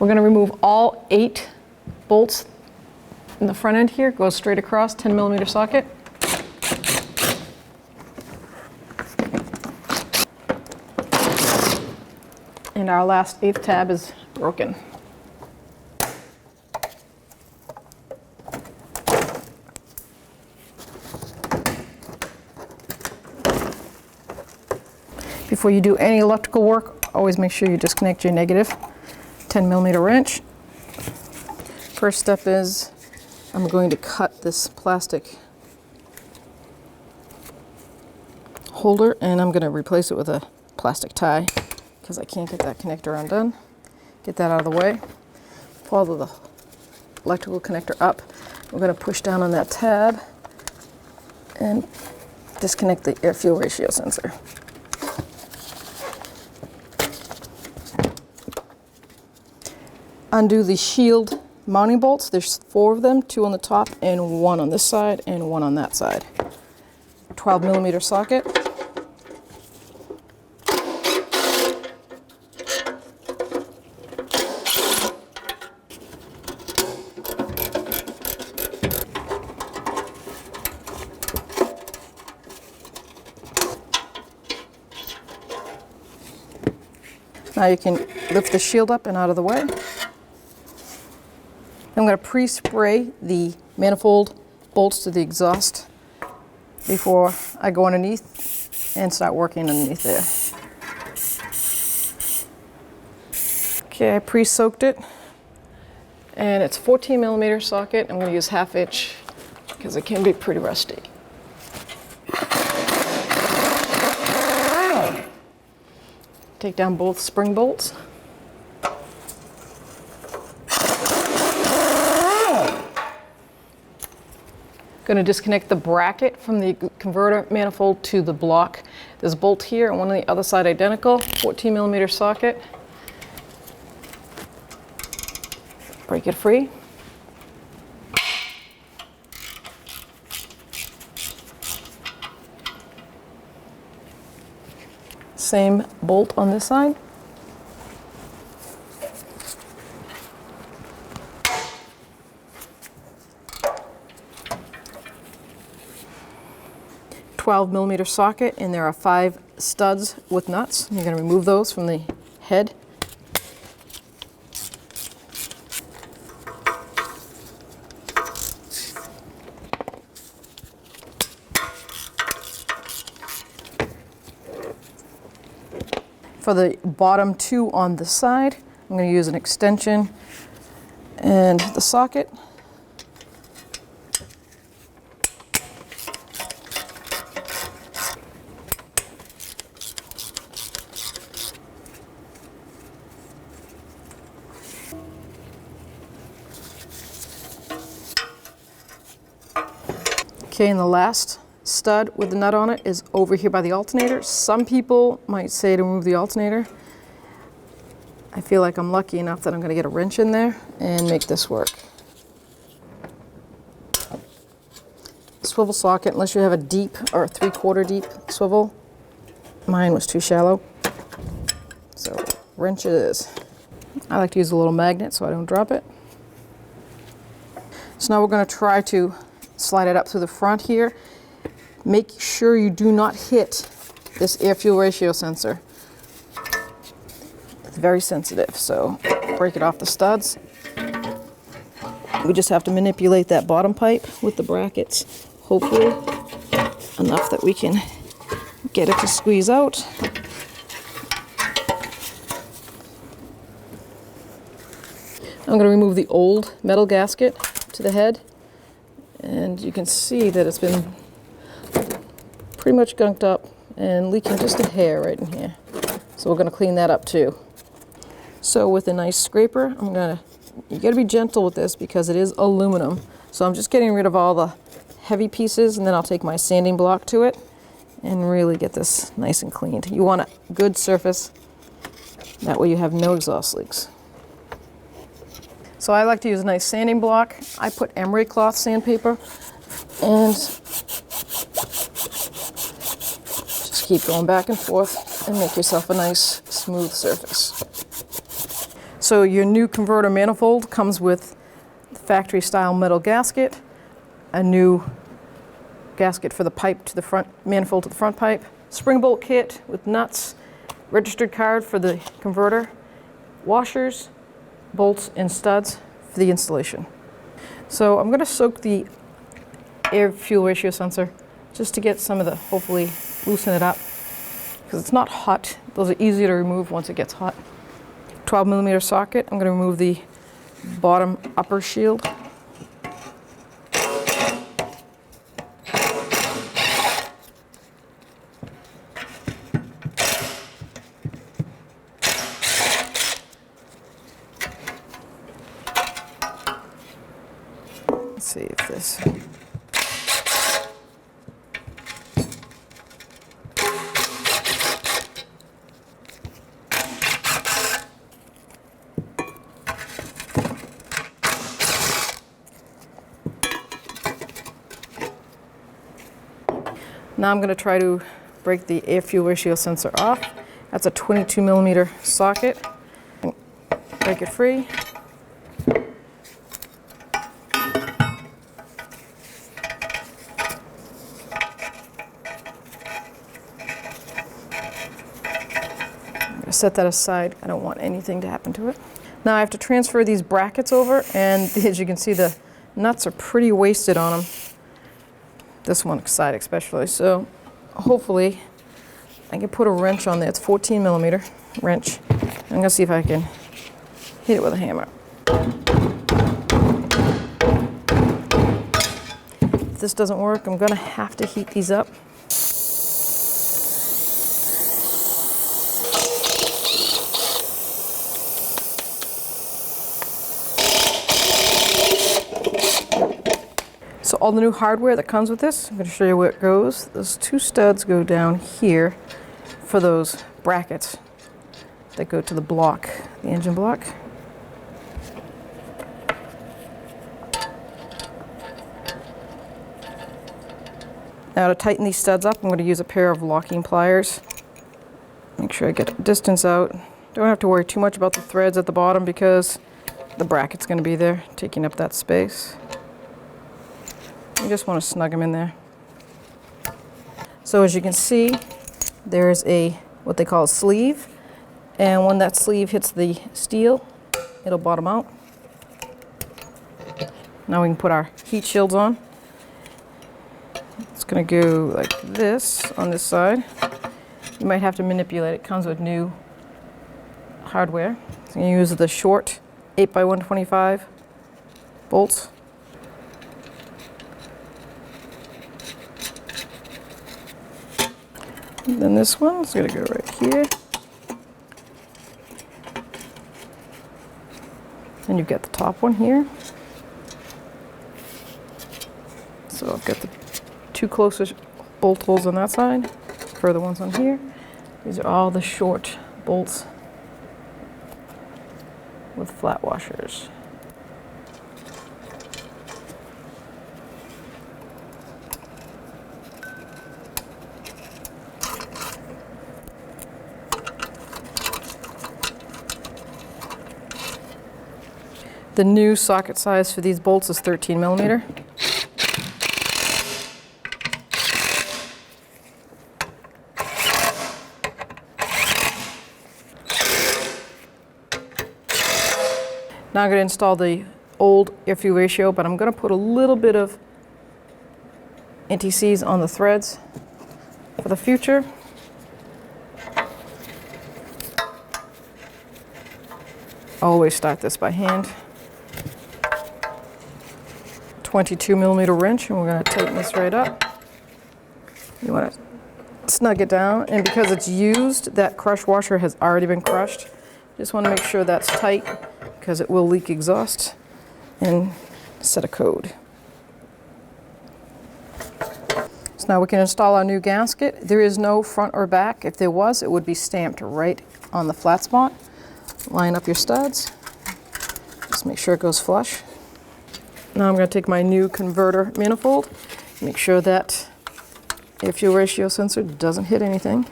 We're going to remove all 8 bolts in the front end here. Goes straight across, 10mm socket. And our last 8th tab is broken. Before you do any electrical work, always make sure you disconnect your negative 10mm wrench. First step is I'm going to cut this plastic holder and I'm going to replace it with a plastic tie because I can't get that connector undone. Get that out of the way. Follow the electrical connector up. We're going to push down on that tab and disconnect the air-fuel ratio sensor. Undo the shield mounting bolts. There's 4 of them, 2 on the top and 1 on this side and 1 on that side. 12mm socket. Now you can lift the shield up and out of the way. I'm going to pre-spray the manifold bolts to the exhaust before I go underneath and start working underneath there. Okay, I pre-soaked it and it's 14mm socket. I'm going to use 1/2 inch because it can be pretty rusty. Take down both spring bolts. Going to disconnect the bracket from the converter manifold to the block. There's a bolt here and one on the other side identical, 14mm socket. Break it free. Same bolt on this side. $12mm socket, and there are 5 studs with nuts. You're going to remove those from the head. For the bottom 2 on the side, I'm going to use an extension and the socket. Okay, and the last stud with the nut on it is over here by the alternator. Some people might say to remove the alternator. I feel like I'm lucky enough that I'm going to get a wrench in there and make this work. Swivel socket, unless you have a deep or a 3/4 deep swivel. Mine was too shallow, so wrench it is. I like to use a little magnet so I don't drop it. So now we're going to try to slide it up through the front here. Make sure you do not hit this air-fuel ratio sensor. It's very sensitive, so break it off the studs. We just have to manipulate that bottom pipe with the brackets, hopefully enough that we can get it to squeeze out. I'm going to remove the old metal gasket to the head, and you can see that it's been pretty much gunked up and leaking just a hair right in here. So we're going to clean that up too. So with a nice scraper, you got to be gentle with this because it is aluminum. So I'm just getting rid of all the heavy pieces, and then I'll take my sanding block to it and really get this nice and cleaned. You want a good surface, that way you have no exhaust leaks. So I like to use a nice sanding block. I put emery cloth sandpaper and just keep going back and forth and make yourself a nice smooth surface. So your new converter manifold comes with the factory style metal gasket, a new gasket for the pipe to the front, manifold to the front pipe, spring bolt kit with nuts, registered card for the converter, washers, bolts, and studs for the installation. So I'm going to soak the air fuel ratio sensor just to get some of the, hopefully loosen it up, because it's not hot. Those are easy to remove once it gets hot. 12mm socket. I'm going to remove the bottom upper shield. Let's see if this... Now I'm going to try to break the air fuel ratio sensor off. That's a 22mm socket. Break it free. I'm going to set that aside. I don't want anything to happen to it. Now I have to transfer these brackets over, and as you can see, the nuts are pretty wasted on them. This one side especially, so hopefully I can put a wrench on there. It's 14mm wrench. I'm gonna see if I can hit it with a hammer. If this doesn't work, I'm gonna have to heat these up. So all the new hardware that comes with this, I'm going to show you where it goes. Those two studs go down here for those brackets that go to the block, the engine block. Now to tighten these studs up, I'm going to use a pair of locking pliers. Make sure I get the distance out. Don't have to worry too much about the threads at the bottom because the bracket's going to be there, taking up that space. You just want to snug them in there. So as you can see, there's a what they call a sleeve, and when that sleeve hits the steel, it'll bottom out. Now we can put our heat shields on. It's going to go like this on this side. You might have to manipulate it. It comes with new hardware. So you use the short 8x125 bolts. And then this one's going to go right here. And you've got the top one here. So I've got the two closest bolt holes on that side, further ones on here. These are all the short bolts with flat washers. The new socket size for these bolts is 13mm. Now I'm going to install the old air fuel ratio, but I'm going to put a little bit of NTCs on the threads for the future. Always start this by hand. 22mm wrench, and we're going to tighten this right up. You want to snug it down, and because it's used, that crush washer has already been crushed. Just want to make sure that's tight because it will leak exhaust and set a code. So now we can install our new gasket. There is no front or back. If there was, it would be stamped right on the flat spot. Line up your studs. Just make sure it goes flush. Now I'm going to take my new converter manifold, make sure that air fuel ratio sensor doesn't hit anything.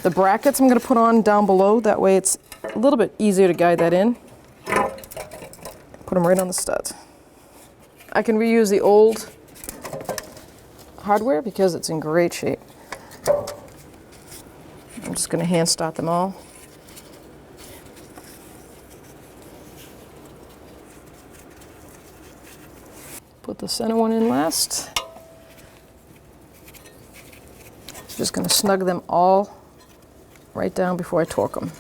The brackets I'm going to put on down below, that way it's a little bit easier to guide that in. Put them right on the studs. I can reuse the old hardware because it's in great shape. I'm just going to hand start them all. Put the center one in last. Just going to snug them all right down before I torque them.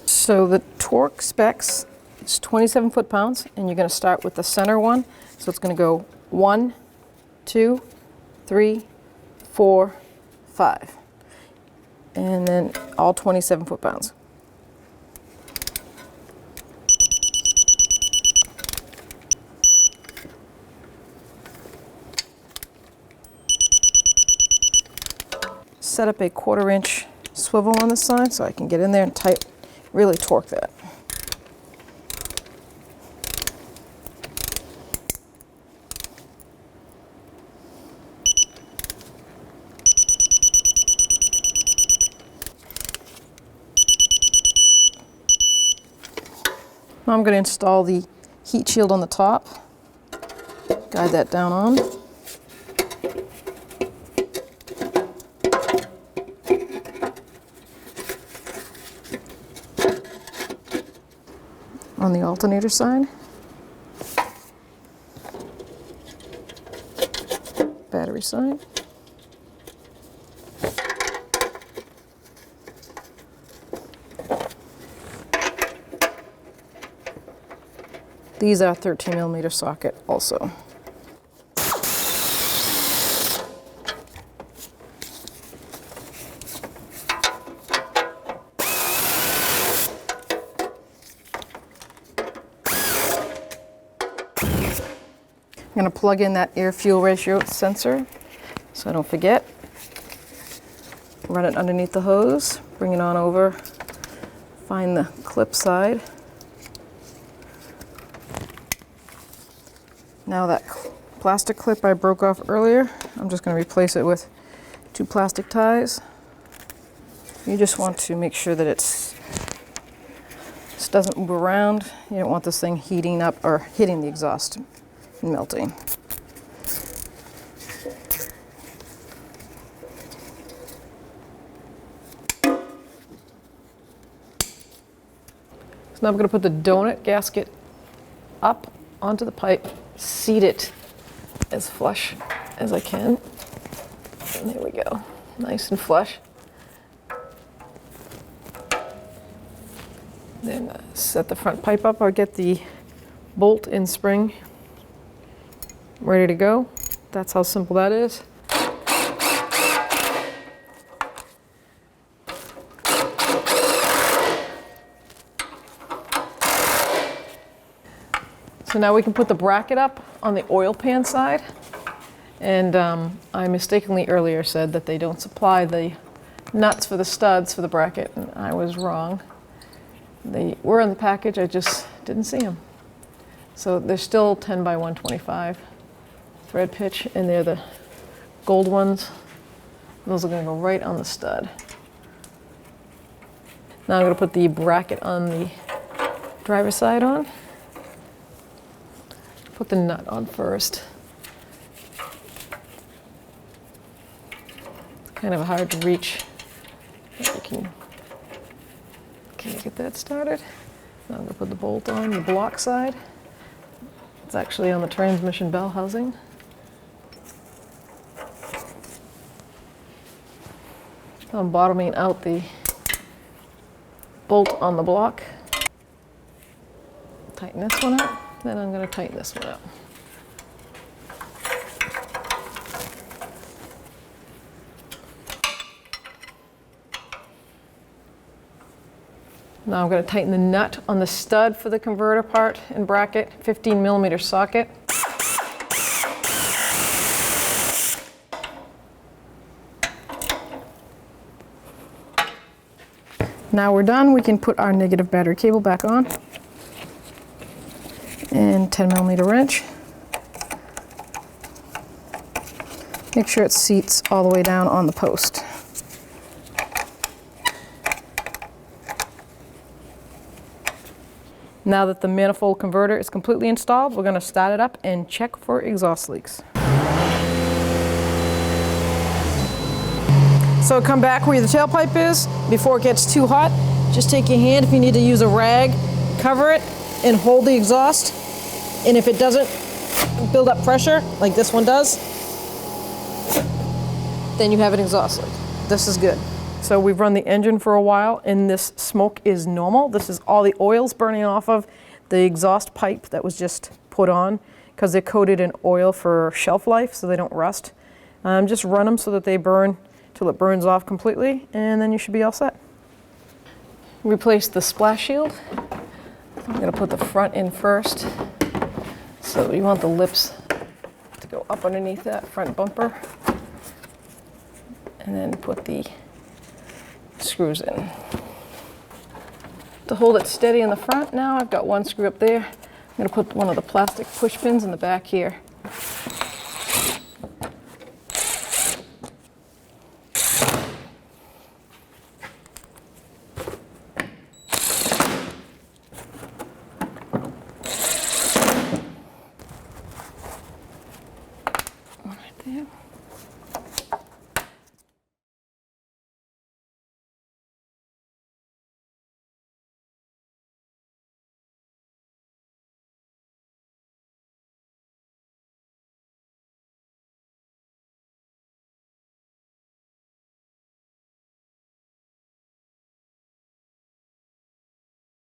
So the torque specs is 27 foot-pounds, and you're going to start with the center one. So it's going to go 1, 2, 3, 4, 5. And then all 27 foot-pounds. Set up a 1/4 inch swivel on the side so I can get in there and really torque that. Now I'm going to install the heat shield on the top. Guide that down on. On the alternator side. Battery side. These are 13mm socket also. I'm going to plug in that air-fuel ratio sensor so I don't forget. Run it underneath the hose, bring it on over, find the clip side. Now that plastic clip I broke off earlier, I'm just going to replace it with 2 plastic ties. You just want to make sure that this doesn't move around. You don't want this thing heating up or hitting the exhaust and melting. So now I'm going to put the donut gasket up onto the pipe, seat it as flush as I can. And there we go, nice and flush. Then set the front pipe up or get the bolt and spring ready to go. That's how simple that is. So now we can put the bracket up on the oil pan side. And I mistakenly earlier said that they don't supply the nuts for the studs for the bracket, and I was wrong. They were in the package, I just didn't see them. So they're still 10 by 125 thread pitch, and they're the gold ones. Those are going to go right on the stud. Now I'm going to put the bracket on the driver's side on. Put the nut on first. It's kind of hard to reach. Can I get that started? Now I'm going to put the bolt on the block side. It's actually on the transmission bell housing. I'm bottoming out the bolt on the block. Tighten this one up, then I'm going to tighten this one up. Now I'm going to tighten the nut on the stud for the converter part and bracket, 15mm socket. Now we're done, we can put our negative battery cable back on. And 10mm wrench. Make sure it seats all the way down on the post. Now that the manifold converter is completely installed, we're going to start it up and check for exhaust leaks. So come back where the tailpipe is before it gets too hot. Just take your hand, if you need to use a rag, cover it and hold the exhaust. And if it doesn't build up pressure, like this one does, then you have an exhaust leak. This is good. So we've run the engine for a while and this smoke is normal. This is all the oils burning off of the exhaust pipe that was just put on because they're coated in oil for shelf life so they don't rust. Just run them so that they burn till it burns off completely and then you should be all set. Replace the splash shield. I'm going to put the front in first. So you want the lips to go up underneath that front bumper and then put the screws in. To hold it steady in the front now, I've got one screw up there. I'm going to put one of the plastic push pins in the back here